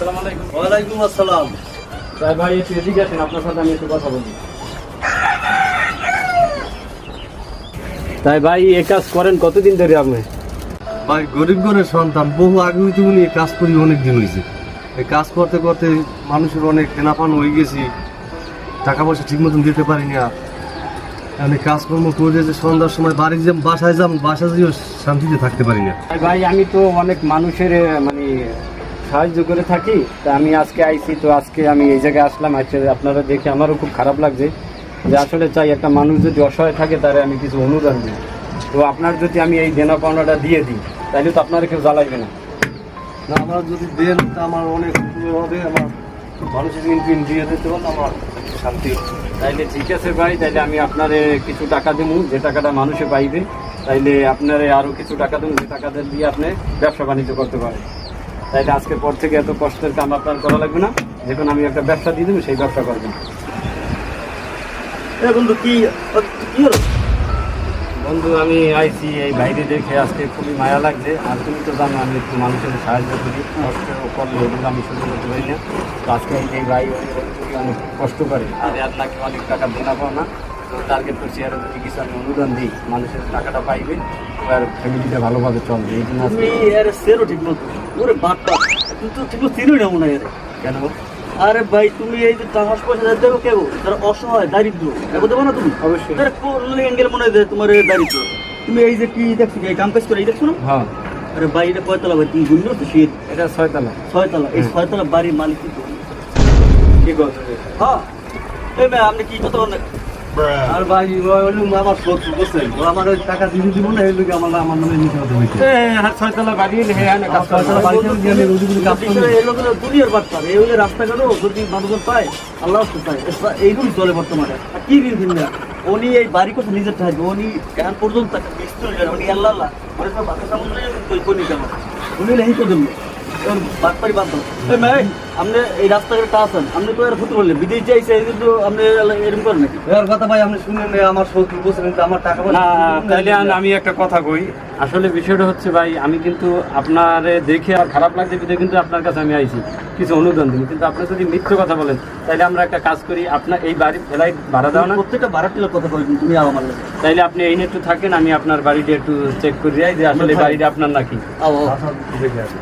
আসসালামু আলাইকুম। ওয়ালাইকুম আসসালাম। তাই ভাই একটু এদিকে আসেন, আপনার সাথে আমি একটু কথা বলি। তাই ভাই এই কাজ করেন কতদিন ধরে আপনি? ভাই গরিব ঘরের সন্তান, বহু আগে হইতে বলি এই কাজ করি অনেক দিন হয়েছে। এই কাজ করতে করতে মানুষের অনেক কেনাপান হয়ে গেছি, টাকা পয়সা ঠিক মতন দিতে পারি না। আমি কাজকর্ম করে যে সন্ধ্যার সময় বাড়ি যে বাসায় যেও শান্তিতে থাকতে পারি না। তাই ভাই আমি তো অনেক মানুষের মানে সাহায্য করে থাকি, তা আমি আজকে আইছি, তো আজকে আমি এই জায়গায় আসলাম। আজকে আপনারা দেখে আমারও খুব খারাপ লাগছে যে আসলে চাই একটা মানুষ যদি অসহায় থাকে তারে আমি কিছু অনুদান দিই। তো আপনার যদি আমি এই দেনা পাওনাটা দিয়ে দিই তাহলে তো আপনারা কেউ জ্বালাইবে না। না, আমরা যদি দেন তা আমার অনেক উপকার হবে, আমার মানুষের ঋণ দিয়ে দিতে পারলে আমার একটু শান্তি হবে। তাইলে ঠিক আছে ভাই, তাইলে আমি আপনারে কিছু টাকা দেবো, যে টাকাটা মানুষে পাইবে। তাইলে আপনারে আরও কিছু টাকা দেবো, যে টাকাটা দিয়ে আপনি ব্যবসা বাণিজ্য করতে পারেন। তাইলে আজকের পর থেকে এত কষ্টের কাম আপনার করা লাগবে না, যখন আমি একটা ব্যবসা দিয়ে দেবো সেই ব্যবসা করবেন। বন্ধু কি হলো? বন্ধু আমি আইছি এই বাইরে দেখে আজকে খুবই মায়া লাগছে। আর তুমি তো জানো আমি একটু মানুষের সাহায্য করি, কষ্ট করলে এগুলো আমি শুরু করতে পারি না। তো আজকে এই ভাই অনেক কষ্ট করে, আর আর নাকি অনেক টাকা দেনা পাও না। তো টার্গেট করছি আরও যদি কিছু আমি অনুদান দিই, মানুষের টাকাটা পাইবে, আর ফ্যামিলিটা ভালোভাবে চলবে। এই জন্য তুমি এর সেরো ঠিক মতো ওরে বাট্টা, তুমি তো ঠিক মতো চিনোই না মনে হয়। কেন? আরে ভাই তুমি এই যে টাকা পয়সা দেবো কেউ তারা অসহায় দারিদ্র দেখো দেবো না তুমি অবশ্যই। কোন এঙ্গেল মনে হয় যে তোমার এই দারিদ্র। তুমি এই যে কি দেখছো এই কাম কাজ করে এই দেখছো না? হ্যাঁ, আরে ভাই এটা কয়তলা ভাই তুমি বুঝলো তো শীত এটা 6 তলা। 6 তলা, এই 6 তলা বাড়ির মালিক কি তো? কি কথা? হ্যাঁ এই ভাই আপনি কি কত আর ভাই আমার শত্রু বুঝছেন, ও আমার ওই টাকা দিয়ে দিব না, এই লোকে আমার নামে নিতে হতে হয়েছে। 6 তলা বাড়ি হ্যাঁ না, 6 তলা বাড়িতে আমি দিয়ে আমি রোজি রোজি কাজ করি। এই লোকের দুনিয়ার বার্তা এই হলে রাস্তাঘাটও যদি মানুষজন পায় আল্লাহ পায় এইগুলি চলে বর্তমানে। আর কি ঋণ ভিন্ন উনি এই বাড়ি করতে নিজের থাকবে, উনি এখন পর্যন্ত উনি আল্লাহ আল্লাহ মানে সব বাচ্চা সামনে করি কেন উনি এই পর্যন্ত বাটপারি বাদ আপনি এই রাস্তাঘাটে তা আছেন, আপনি তো এর ক্ষতি করলেন বিদেশ যাইছে কিন্তু আপনি এরকম করেন নাকি? এর কথা ভাই আপনি শুনেন আমার শত্রু বলছেন আমার টাকা না, তাইলে আমি একটা কথা কই। আসলে বিষয়টা হচ্ছে ভাই, আমি কিন্তু আপনারে দেখে আর খারাপ লাগছে কিন্তু আপনার কাছে আমি আইছি কিছু অনুদান দিন, কিন্তু আপনি যদি মিথ্যে কথা বলেন তাইলে আমরা একটা কাজ করি, আপনার এই বাড়ি ফ্লাইট ভাড়া দাও না? প্রত্যেকটা ভাড়াটির কথা বলবেন তুমি আমার লাগে। তাইলে আপনি এই নিয়ে একটু থাকেন, আমি আপনার বাড়িটা একটু চেক করে যাই যে আসলে বাড়িটা আপনার নাকি। আও দেখে আসি।